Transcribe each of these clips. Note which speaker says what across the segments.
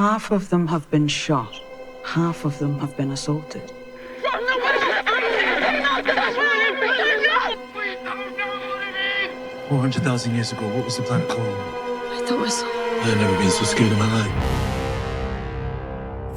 Speaker 1: Half of them have been shot. Half of them have been assaulted.
Speaker 2: 400,000 years ago, what was the planet called?
Speaker 3: I thought it was...
Speaker 2: I've never been so scared in my life.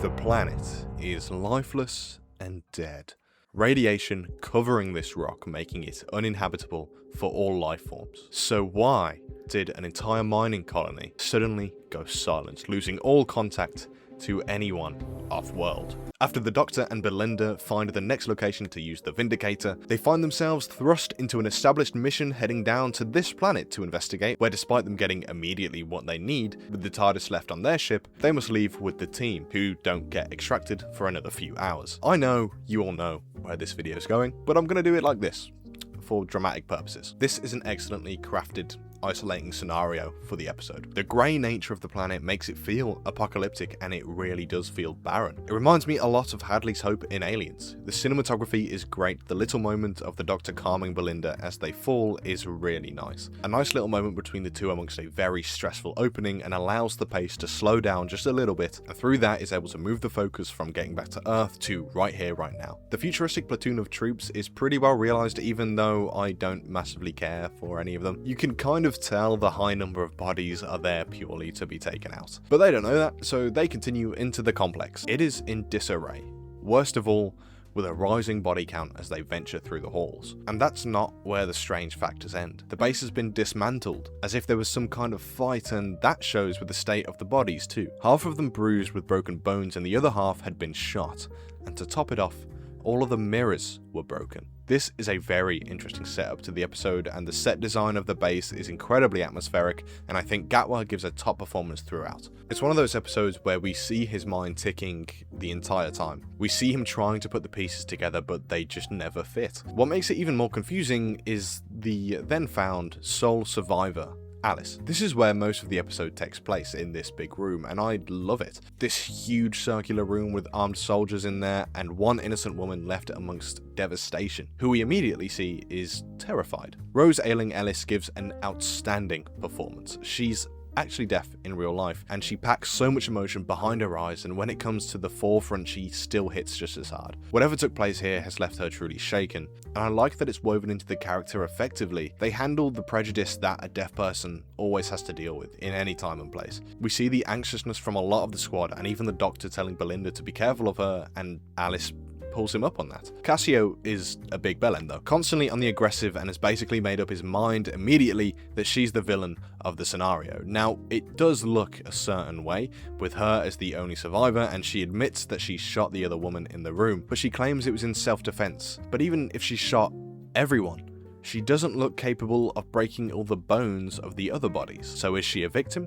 Speaker 4: The planet is lifeless and dead. Radiation covering this rock, making it uninhabitable for all life forms. So why did an entire mining colony suddenly go silent, losing all contact to anyone off-world? After the Doctor and Belinda find the next location to use the Vindicator, they find themselves thrust into an established mission heading down to this planet to investigate, where despite them getting immediately what they need, with the TARDIS left on their ship, they must leave with the team, who don't get extracted for another few hours. I know you all know where this video is going, but I'm going to do it like this, for dramatic purposes. This is an excellently crafted, isolating scenario for the episode. The grey nature of the planet makes it feel apocalyptic, and it really does feel barren. It reminds me a lot of Hadley's Hope in Aliens. The cinematography is great, the little moment of the Doctor calming Belinda as they fall is really nice. A nice little moment between the two amongst a very stressful opening, and allows the pace to slow down just a little bit, and through that is able to move the focus from getting back to Earth to right here, right now. The futuristic platoon of troops is pretty well realised, even though I don't massively care for any of them. You can kind of tell the high number of bodies are there purely to be taken out. But they don't know that, so they continue into the complex. It is in disarray. Worst of all, with a rising body count as they venture through the halls. And that's not where the strange factors end. The base has been dismantled, as if there was some kind of fight, and that shows with the state of the bodies too. Half of them bruised with broken bones, and the other half had been shot. And to top it off, all of the mirrors were broken. This is a very interesting setup to the episode, and the set design of the base is incredibly atmospheric, and I think Gatwa gives a top performance throughout. It's one of those episodes where we see his mind ticking the entire time. We see him trying to put the pieces together, but they just never fit. What makes it even more confusing is the then found sole survivor, Alice. This is where most of the episode takes place, in this big room, and I love it. This huge circular room with armed soldiers in there, and one innocent woman left amongst devastation, who we immediately see is terrified. Rose Ayling Ellis gives an outstanding performance. She's actually deaf in real life, and she packs so much emotion behind her eyes, and when it comes to the forefront she still hits just as hard. Whatever took place here has left her truly shaken, and I like that it's woven into the character effectively. They handled the prejudice that a deaf person always has to deal with in any time and place. We see the anxiousness from a lot of the squad, and even the Doctor telling Belinda to be careful of her, and Alice pulls him up on that. Cassio is a big bellend though, constantly on the aggressive, and has basically made up his mind immediately that she's the villain of the scenario. Now, it does look a certain way, with her as the only survivor, and she admits that she shot the other woman in the room, but she claims it was in self-defense. But even if she shot everyone, she doesn't look capable of breaking all the bones of the other bodies. So is she a victim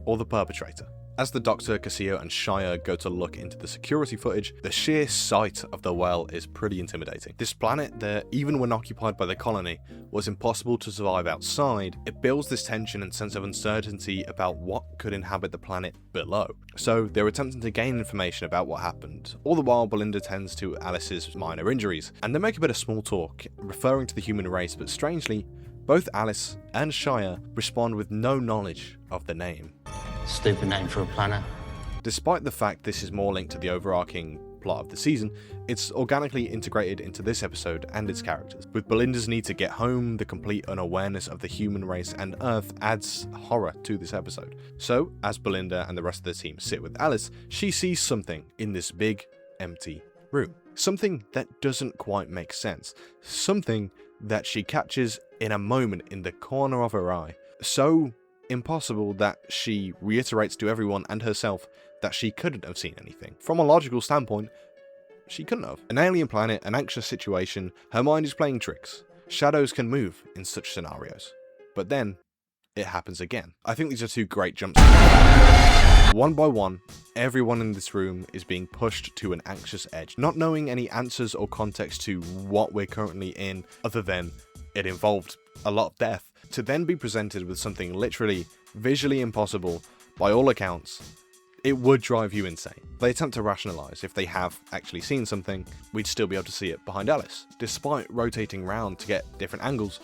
Speaker 4: or the perpetrator? As the Doctor, Cassio and Shire go to look into the security footage, the sheer sight of the well is pretty intimidating. This planet that, even when occupied by the colony, was impossible to survive outside, it builds this tension and sense of uncertainty about what could inhabit the planet below. So they're attempting to gain information about what happened. All the while, Belinda tends to Alice's minor injuries, and they make a bit of small talk, referring to the human race, but strangely, both Alice and Shire respond with no knowledge of the name.
Speaker 5: Stupid name for a planet.
Speaker 4: Despite the fact this is more linked to the overarching plot of the season, it's organically integrated into this episode and its characters. With Belinda's need to get home, the complete unawareness of the human race and Earth adds horror to this episode. So, as Belinda and the rest of the team sit with Alice, she sees something in this big, empty room. Something that doesn't quite make sense. Something that she catches in a moment in the corner of her eye. So impossible that she reiterates to everyone and herself that she couldn't have seen anything. From a logical standpoint, she couldn't have. An alien planet, an anxious situation, her mind is playing tricks. Shadows can move in such scenarios. But then, it happens again. I think these are two great jumps. One by one, everyone in this room is being pushed to an anxious edge, not knowing any answers or context to what we're currently in, other than it involved a lot of death, to then be presented with something literally visually impossible. By all accounts, it would drive you insane. They attempt to rationalize if they have actually seen something, we'd still be able to see it behind Alice. Despite rotating round to get different angles,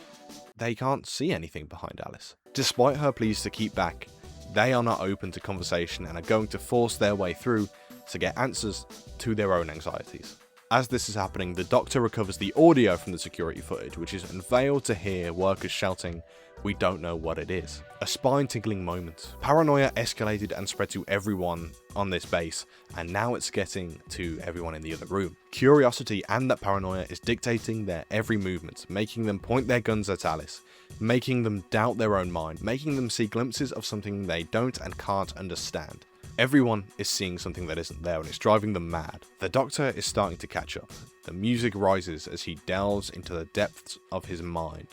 Speaker 4: they can't see anything behind Alice. Despite her pleas to keep back, They are not open to conversation and are going to force their way through to get answers to their own anxieties. As this is happening, the Doctor recovers the audio from the security footage, which is unveiled to hear workers shouting, "We don't know what it is." A spine-tingling moment. Paranoia escalated and spread to everyone on this base, and now it's getting to everyone in the other room. Curiosity and that paranoia is dictating their every movement, making them point their guns at Alice, making them doubt their own mind, making them see glimpses of something they don't and can't understand. Everyone is seeing something that isn't there, and it's driving them mad. The Doctor is starting to catch up. The music rises as he delves into the depths of his mind.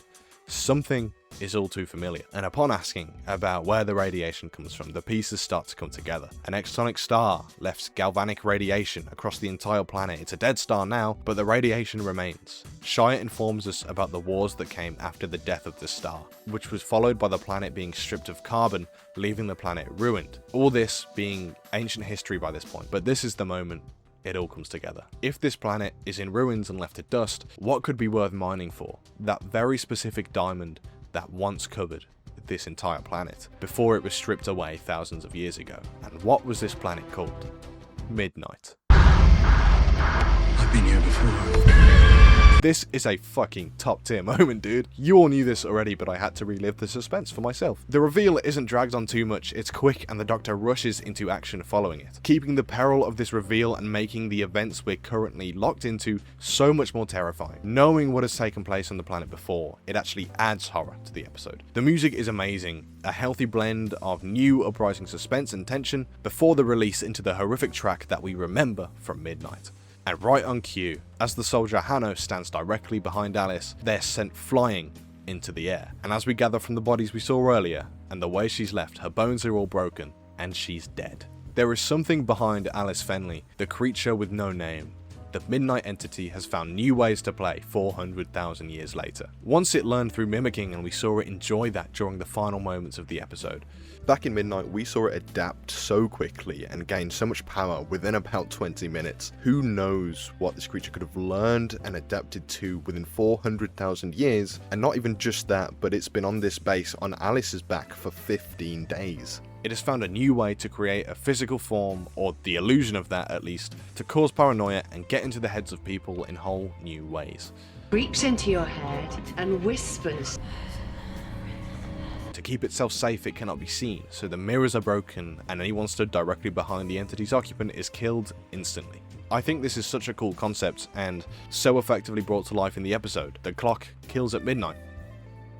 Speaker 4: Something is all too familiar, and upon asking about where the radiation comes from, the pieces start to come together. An extonic star left galvanic radiation across the entire planet. It's a dead star now, but the radiation remains. Shire informs us about the wars that came after the death of the star, which was followed by the planet being stripped of carbon, leaving the planet ruined. All this being ancient history by this point, but this is the moment it all comes together. If this planet is in ruins and left to dust, what could be worth mining for? That very specific diamond that once covered this entire planet, before it was stripped away thousands of years ago. And what was this planet called? Midnight.
Speaker 2: I've been here before.
Speaker 4: This is a fucking top tier moment, dude. You all knew this already, but I had to relive the suspense for myself. The reveal isn't dragged on too much, it's quick and the Doctor rushes into action following it, keeping the peril of this reveal and making the events we're currently locked into so much more terrifying. Knowing what has taken place on the planet before, it actually adds horror to the episode. The music is amazing, a healthy blend of new uprising suspense and tension before the release into the horrific track that we remember from Midnight. And right on cue, as the soldier Hanno stands directly behind Alice, they're sent flying into the air. And as we gather from the bodies we saw earlier, and the way she's left, her bones are all broken, and she's dead. There is something behind Alice Fenley, the creature with no name. The Midnight entity has found new ways to play 400,000 years later. Once it learned through mimicking, and we saw it enjoy that during the final moments of the episode.
Speaker 3: Back in Midnight, we saw it adapt so quickly and gain so much power within about 20 minutes. Who knows what this creature could have learned and adapted to within 400,000 years, and not even just that, but it's been on this base on Alice's back for 15 days.
Speaker 4: It has found a new way to create a physical form, or the illusion of that at least, to cause paranoia and get into the heads of people in whole new ways.
Speaker 6: Creeps into your head and whispers.
Speaker 4: To keep itself safe, it cannot be seen, so the mirrors are broken and anyone stood directly behind the entity's occupant is killed instantly. I think this is such a cool concept and so effectively brought to life in the episode. The clock kills at midnight.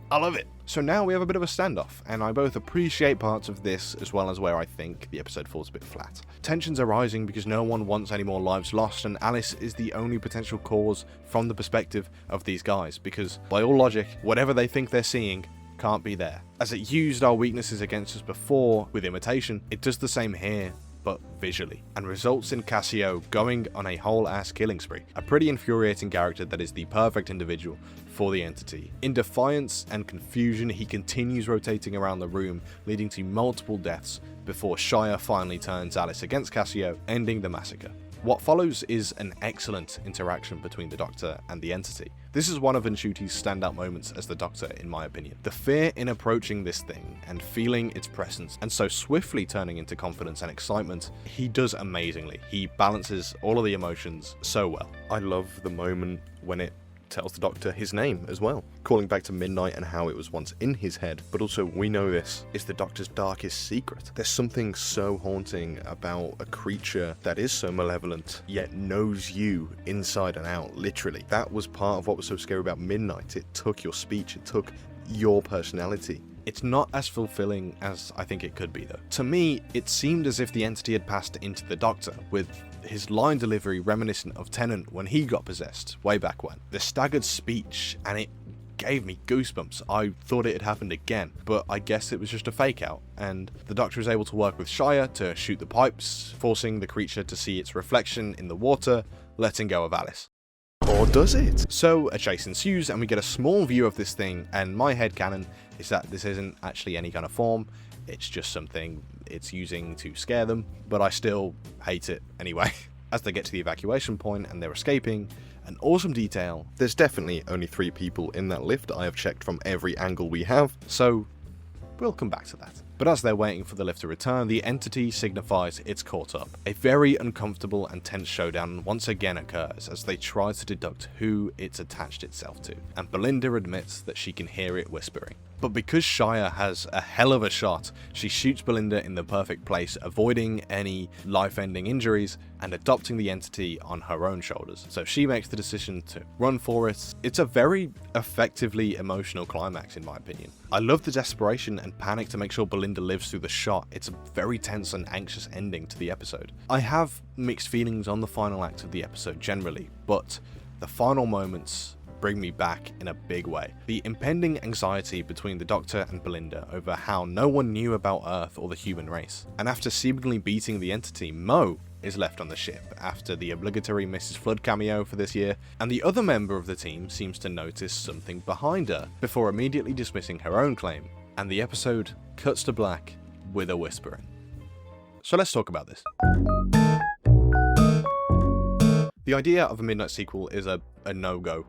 Speaker 4: I love it. So now we have a bit of a standoff, and I both appreciate parts of this as well as where I think the episode falls a bit flat. Tensions are rising because no one wants any more lives lost, and Alice is the only potential cause from the perspective of these guys, because by all logic, whatever they think they're seeing can't be there. As it used our weaknesses against us before with imitation, it does the same here, but visually, and results in Cassio going on a whole ass killing spree. A pretty infuriating character that is the perfect individual for the entity. In defiance and confusion, he continues rotating around the room, leading to multiple deaths before Shire finally turns Alice against Cassio, ending the massacre. What follows is an excellent interaction between the Doctor and the entity. This is one of Nshuti's standout moments as the Doctor, in my opinion. The fear in approaching this thing and feeling its presence, and so swiftly turning into confidence and excitement, he does amazingly. He balances all of the emotions so well.
Speaker 3: I love the moment when it tells the Doctor his name as well, calling back to Midnight and how it was once in his head, but also we know this is the Doctor's darkest secret. There's something so haunting about a creature that is so malevolent, yet knows you inside and out, literally. That was part of what was so scary about Midnight. It took your speech, it took your personality.
Speaker 4: It's not as fulfilling as I think it could be though. To me, it seemed as if the entity had passed into the Doctor, with his line delivery reminiscent of Tennant when he got possessed, way back when. The staggered speech, and it gave me goosebumps. I thought it had happened again, but I guess it was just a fake out, and the Doctor is able to work with Shire to shoot the pipes, forcing the creature to see its reflection in the water, letting go of Alice.
Speaker 3: Or does it?
Speaker 4: So a chase ensues and we get a small view of this thing, and my headcanon is that this isn't actually any kind of form, it's just something it's using to scare them, but I still hate it anyway. As they get to the evacuation point and they're escaping, an awesome detail.
Speaker 3: There's definitely only 3 people in that lift. I have checked from every angle we have.
Speaker 4: So we'll come back to that. But as they're waiting for the lift to return, the entity signifies it's caught up. A very uncomfortable and tense showdown once again occurs as they try to deduct who it's attached itself to, and Belinda admits that she can hear it whispering. But because Shia has a hell of a shot, she shoots Belinda in the perfect place, avoiding any life-ending injuries and adopting the entity on her own shoulders. So she makes the decision to run for it. It's a very effectively emotional climax in my opinion. I love the desperation and panic to make sure Belinda lives through the shot. It's a very tense and anxious ending to the episode. I have mixed feelings on the final act of the episode generally, but the final moments bring me back in a big way. The impending anxiety between the Doctor and Belinda over how no one knew about Earth or the human race. And after seemingly beating the entity, Mo is left on the ship after the obligatory Mrs. Flood cameo for this year, and the other member of the team seems to notice something behind her before immediately dismissing her own claim, and the episode cuts to black with a whispering. So let's talk about this. The idea of a Midnight sequel is a no-go.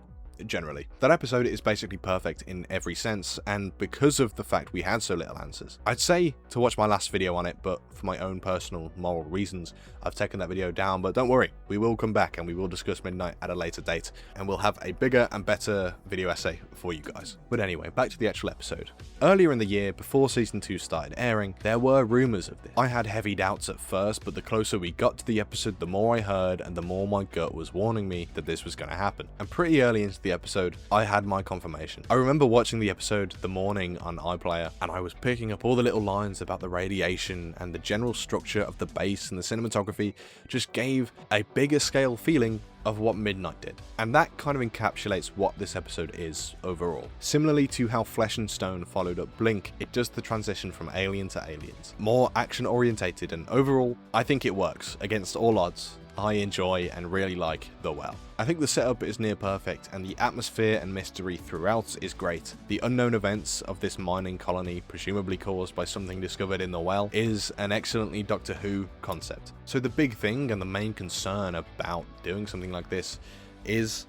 Speaker 4: Generally. That episode is basically perfect in every sense, and because of the fact we had so little answers. I'd say to watch my last video on it, but for my own personal moral reasons, I've taken that video down, but don't worry, we will come back and we will discuss Midnight at a later date, and we'll have a bigger and better video essay for you guys. But anyway, back to the actual episode. Earlier in the year, before season 2 started airing, there were rumours of this. I had heavy doubts at first, but the closer we got to the episode, the more I heard, and the more my gut was warning me that this was going to happen. And pretty early into the episode, I had my confirmation. I remember watching the episode the morning on iPlayer, and I was picking up all the little lines about the radiation, and the general structure of the base and the cinematography just gave a bigger scale feeling of what Midnight did. And that kind of encapsulates what this episode is overall. Similarly to how Flesh and Stone followed up Blink, it does the transition from Alien to Aliens. More action orientated, and overall, I think it works. Against all odds, I enjoy and really like The Well. I think the setup is near perfect, and the atmosphere and mystery throughout is great. The unknown events of this mining colony, presumably caused by something discovered in The Well, is an excellently Doctor Who concept. So the big thing and the main concern about doing something like this is,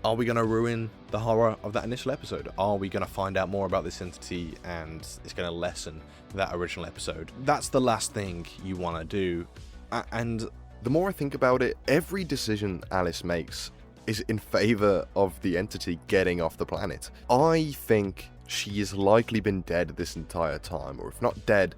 Speaker 4: are we going to ruin the horror of that initial episode? Are we going to find out more about this entity and it's going to lessen that original episode? That's the last thing you want to do. And
Speaker 3: the more I think about it, every decision Alice makes is in favour of the entity getting off the planet. I think she has likely been dead this entire time, or if not dead,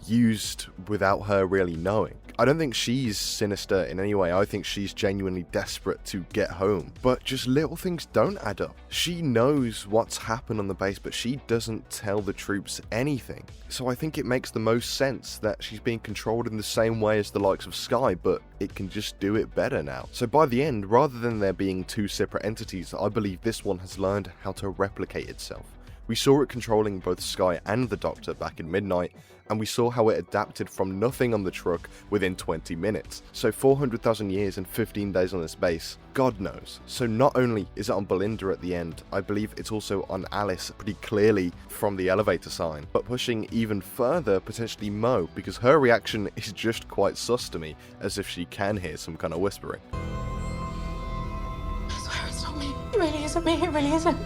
Speaker 3: used without her really knowing. I don't think she's sinister in any way. I think she's genuinely desperate to get home. But just little things don't add up. She knows what's happened on the base, but she doesn't tell the troops anything. So I think it makes the most sense that she's being controlled in the same way as the likes of Sky, but it can just do it better now. So by the end, rather than there being two separate entities, I believe this one has learned how to replicate itself. We saw it controlling both Sky and the Doctor back in Midnight, and we saw how it adapted from nothing on the truck within 20 minutes. So 400,000 years and 15 days on this base, God knows. So not only is it on Belinda at the end, I believe it's also on Alice pretty clearly from the elevator sign, but pushing even further, potentially Mo, because her reaction is just quite sus to me, as if she can hear some kind of whispering.
Speaker 7: I swear it's not me. It really isn't me. It really isn't.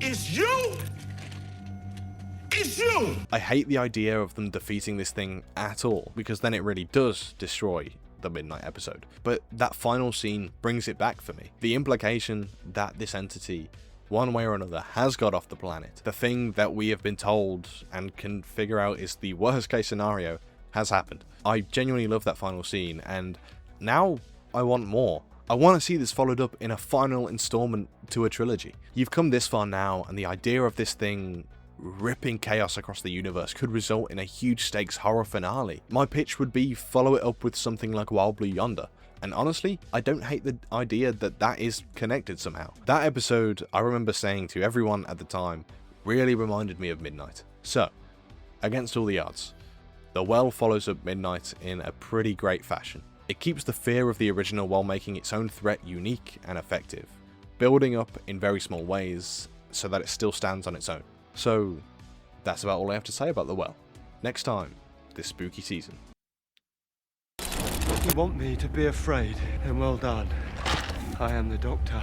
Speaker 2: It's you! It's you!
Speaker 4: I hate the idea of them defeating this thing at all, because then it really does destroy the Midnight episode. But that final scene brings it back for me. The implication that this entity, one way or another, has got off the planet, the thing that we have been told and can figure out is the worst case scenario, has happened. I genuinely love that final scene, and now I want more. I want to see this followed up in a final installment to a trilogy. You've come this far now, and the idea of this thing ripping chaos across the universe could result in a huge stakes horror finale. My pitch would be follow it up with something like Wild Blue Yonder. And honestly, I don't hate the idea that that is connected somehow. That episode, I remember saying to everyone at the time, really reminded me of Midnight. So, against all the odds, The Well follows up Midnight in a pretty great fashion. It keeps the fear of the original while making its own threat unique and effective, building up in very small ways so that it still stands on its own. So that's about all I have to say about The Well. Next time, this spooky season.
Speaker 8: You want me to be afraid, then well done. I am the Doctor.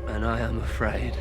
Speaker 9: And I am afraid.